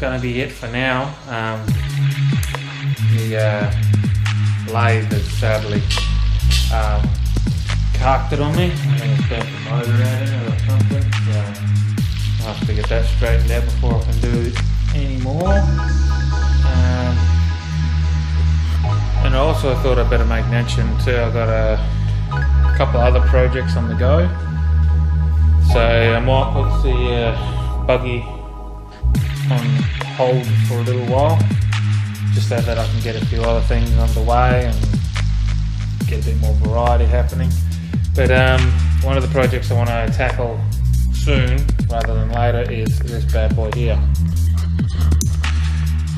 going to be it for now. The lathe has sadly carked it on me. I think it's burnt the motor out in it or something, so I'll have to get that straightened out before I can do any more. And also I thought I'd better make mention too, I've got a couple other projects on the go. So I might put the buggy on hold for a little while, just so that I can get a few other things underway and get a bit more variety happening. But one of the projects I want to tackle soon rather than later is this bad boy here.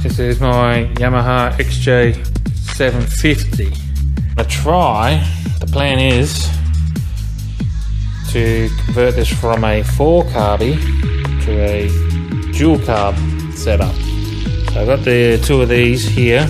This is my Yamaha XJ750. The plan is to convert this from a 4-carby to a dual carb setup. So I've got the two of these here.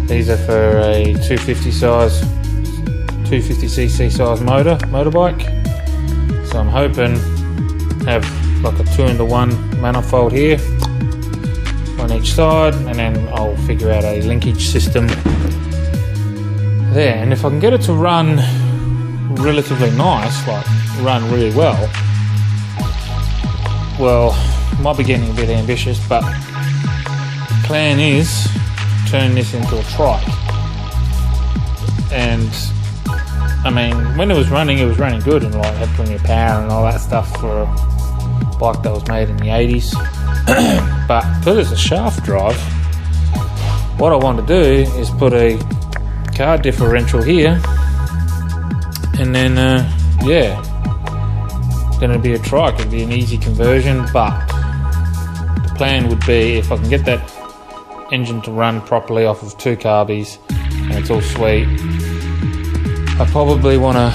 These are for a 250cc size motorbike. So I'm hoping to have like a 2-in-1 manifold here, on each side, and then I'll figure out a linkage system there. And if I can get it to run relatively nice, like run really well, might be getting a bit ambitious, but the plan is to turn this into a trike. And I mean, when it was running good and like had plenty of power and all that stuff for a bike that was made in the 80s. But because it's a shaft drive, what I want to do is put a car differential here, and then going to be a trike. It'll be an easy conversion, but the plan would be, if I can get that engine to run properly off of 2 carbies and it's all sweet, I probably want to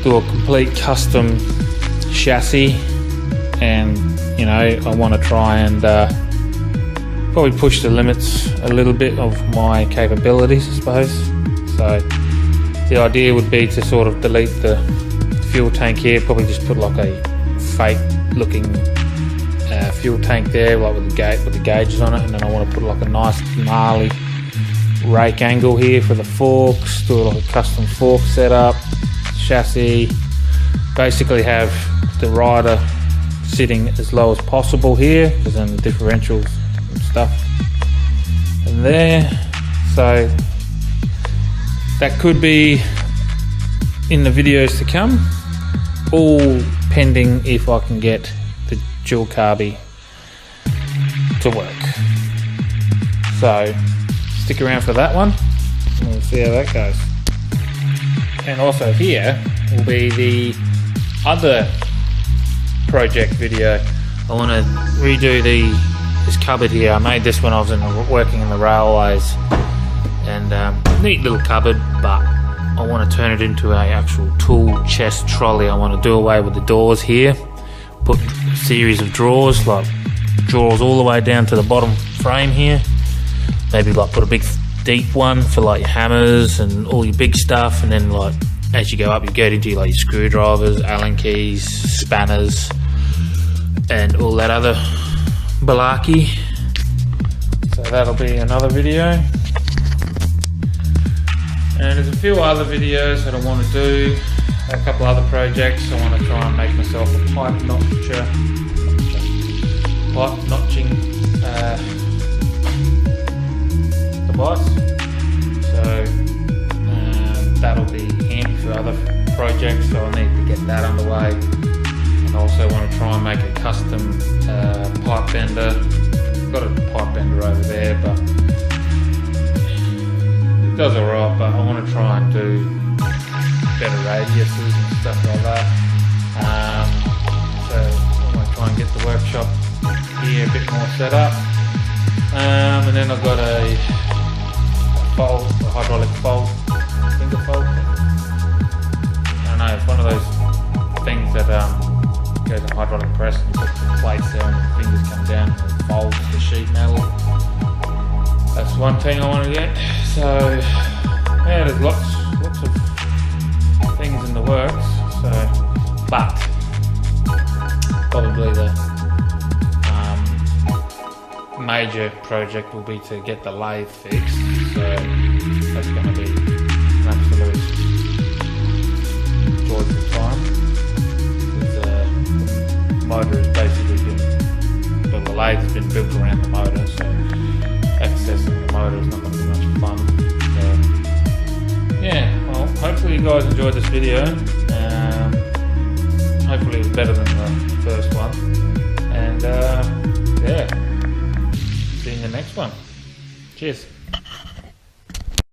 do a complete custom chassis, and you know, I want to try and probably push the limits a little bit of my capabilities, I suppose. So the idea would be to sort of delete the fuel tank here, probably just put like a fake looking fuel tank there, like with the gauges on it, and then I want to put like a nice gnarly rake angle here for the forks, do like a custom fork setup, chassis, basically have the rider sitting as low as possible here, because then the differentials and stuff and there. So that could be in the videos to come, all pending if I can get the dual carby to work. So stick around for that one and we'll see how that goes. And also here will be the other project video. I want to redo this cupboard here. I made this when I was working in the railways, and neat little cupboard, but I want to turn it into an actual tool chest trolley. I want to do away with the doors here, put a series of drawers, like drawers all the way down to the bottom frame here, maybe like put a big deep one for like your hammers and all your big stuff, and then like as you go up you get into like your screwdrivers, Allen keys, spanners and all that other malarkey. So that'll be another video. And there's a few other videos that I want to do, a couple other projects. I want to try and make myself a pipe notching device. So that'll be handy for other projects, so I need to get that underway. And also want to try and make a custom pipe bender. I've got a pipe bender over there, but it does alright, but I want to try and do better radiuses and stuff like that. So I want to try and get the workshop here a bit more set up. And then I've got a hydraulic bolt, finger fold thing. I don't know, it's one of those things that goes in hydraulic press and you put the plates there and the fingers come down and it folds the sheet metal. That's one thing I want to get. So yeah, there's lots of things in the works. So, but probably the major project will be to get the lathe fixed, so that's going to be an absolute joyful time. The motor has basically been, well, the lathe has been built around the motor, so accessing the motor is not going to be much fun. So, yeah, well, hopefully you guys enjoyed this video. Hopefully it was better than the first one. And yeah, see you in the next one. Cheers.